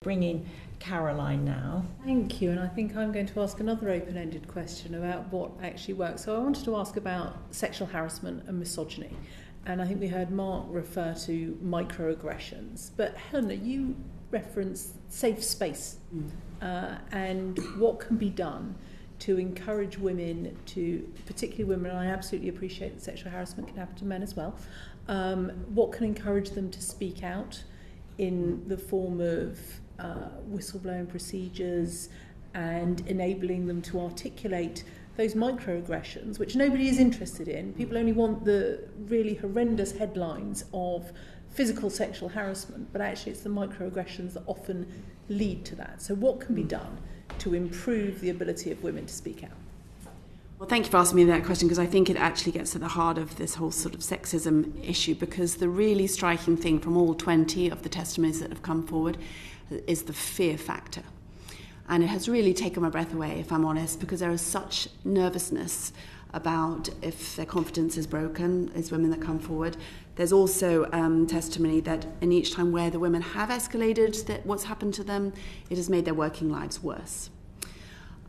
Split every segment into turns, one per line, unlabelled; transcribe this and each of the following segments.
bring in Caroline now.
Thank you, and I think I'm going to ask another open-ended question about what actually works. So I wanted to ask about sexual harassment and misogyny, and I think we heard Mark refer to microaggressions, but Helena, you referenced safe space and what can be done to encourage women to, particularly women, and I absolutely appreciate that sexual harassment can happen to men as well, what can encourage them to speak out in the form of whistleblowing procedures and enabling them to articulate those microaggressions, which nobody is interested in. People only want the really horrendous headlines of physical sexual harassment, but actually it's the microaggressions that often lead to that. So what can be done to improve the ability of women to speak out?
Well, thank you for asking me that question, because I think it actually gets to the heart of this whole sort of sexism issue, because the really striking thing from all 20 of the testimonies that have come forward is the fear factor. And it has really taken my breath away, if I'm honest, because there is such nervousness about if their confidence is broken, as women that come forward. There's also testimony that in each time where the women have escalated that what's happened to them, it has made their working lives worse.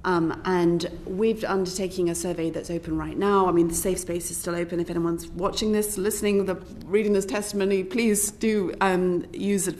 And we've undertaking a survey that's open right now. I mean, the safe space is still open. If anyone's watching this, listening, reading this testimony, please do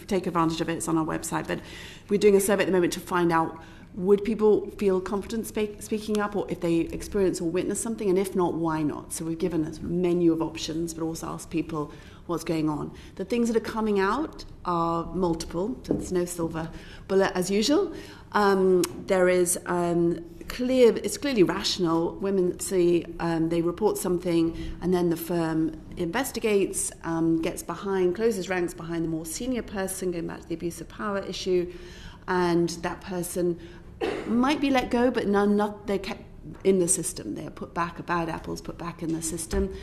take advantage of it. It's on our website. But we're doing a survey at the moment to find out, would people feel confident speaking up, or if they experience or witness something, and if not, why not? So we've given a menu of options, but also asked people what's going on. The things that are coming out are multiple, so there's no silver bullet as usual. There is it's clearly rational. Women see, they report something, and then the firm investigates, gets behind, closes ranks behind the more senior person, going back to the abuse of power issue, and that person might be let go, but they're kept in the system. They're put back, bad apples put back in the system,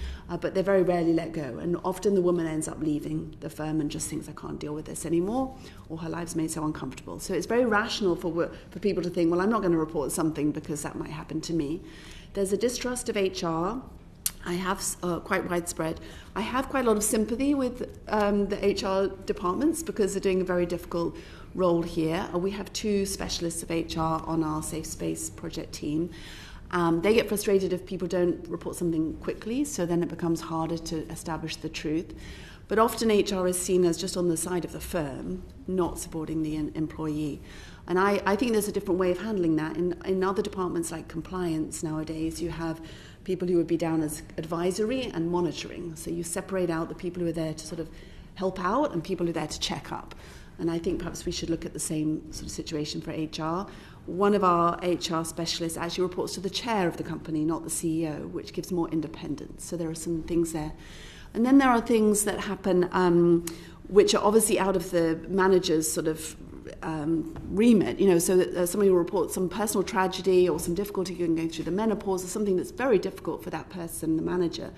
but they're very rarely let go. And often the woman ends up leaving the firm and just thinks, I can't deal with this anymore, or her life's made so uncomfortable. So it's very rational for people to think, well, I'm not going to report something because that might happen to me. There's a distrust of HR. I have quite widespread. I have quite a lot of sympathy with the HR departments, because they're doing a very difficult role here. We have 2 specialists of HR on our Safe Space project team. They get frustrated if people don't report something quickly, so then it becomes harder to establish the truth. But often HR is seen as just on the side of the firm, not supporting the employee. And I think there's a different way of handling that. In other departments like compliance nowadays, you have people who would be down as advisory and monitoring. So you separate out the people who are there to sort of help out and people who are there to check up. And I think perhaps we should look at the same sort of situation for HR. One of our HR specialists actually reports to the chair of the company, not the CEO, which gives more independence. So there are some things there. And then there are things that happen which are obviously out of the manager's sort of remit, so that somebody will report some personal tragedy or some difficulty going through the menopause, or something that's very difficult for that person, the manager,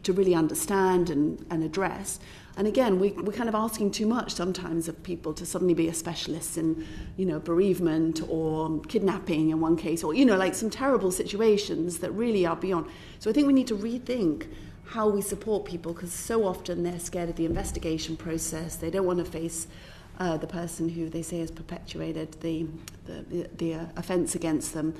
to really understand and address. And again, we're kind of asking too much sometimes of people to suddenly be a specialist in, bereavement or kidnapping in one case, or, like some terrible situations that really are beyond. So I think we need to rethink how we support people, because so often they're scared of the investigation process. They don't want to face the person who they say has perpetuated the offence against them.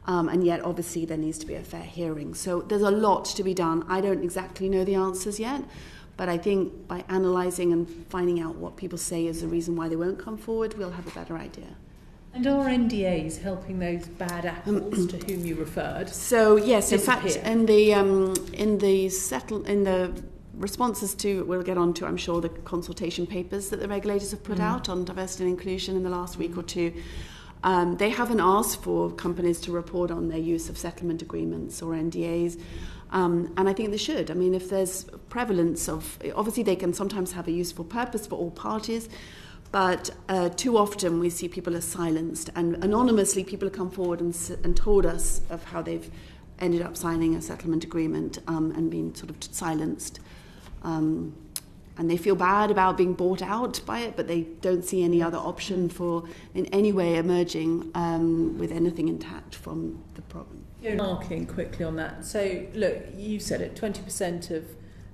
And yet, obviously, there needs to be a fair hearing. So there's a lot to be done. I don't exactly know the answers yet, but I think by analysing and finding out what people say is the reason why they won't come forward, we'll have a better idea.
And are NDAs helping those bad apples to whom you referred?
So yes, in fact, in the responses to, we'll get on to, I'm sure, the consultation papers that the regulators have put out on diversity and inclusion in the last week or two. They haven't asked for companies to report on their use of settlement agreements or NDAs, and I think they should. I mean, if there's prevalence of, obviously they can sometimes have a useful purpose for all parties, but too often we see people are silenced, and anonymously people have come forward and told us of how they've ended up signing a settlement agreement and been sort of silenced. And they feel bad about being bought out by it, but they don't see any other option for in any way emerging with anything intact from the problem.
Marking quickly on that. So, look, you said it, 20% of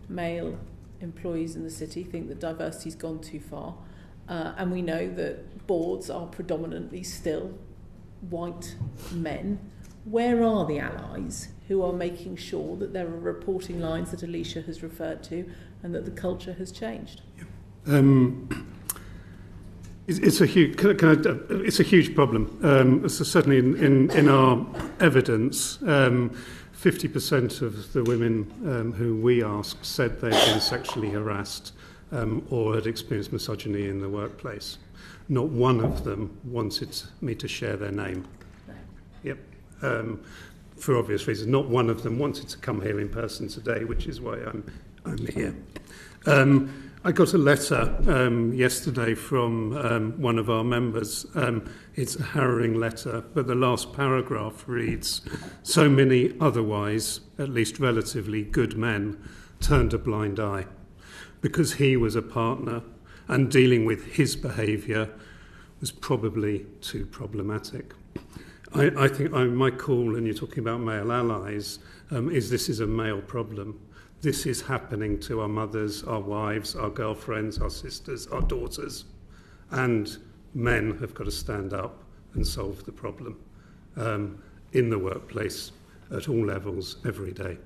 male employees in the city think that diversity's gone too far. and we know that boards are predominantly still white men. Where are the allies who are making sure that there are reporting lines that Alicia has referred to and that the culture has changed?
It's a huge problem. So certainly in our evidence, 50% of the women who we asked said they'd been sexually harassed or had experienced misogyny in the workplace. Not one of them wanted me to share their name. Yep. For obvious reasons. Not one of them wanted to come here in person today, which is why I'm here. I got a letter yesterday from one of our members. It's a harrowing letter, but the last paragraph reads, "So many otherwise, at least relatively good men, turned a blind eye because he was a partner and dealing with his behaviour was probably too problematic." I think my call, and you're talking about male allies, is this is a male problem. This is happening to our mothers, our wives, our girlfriends, our sisters, our daughters. And men have got to stand up and solve the problem in the workplace at all levels every day.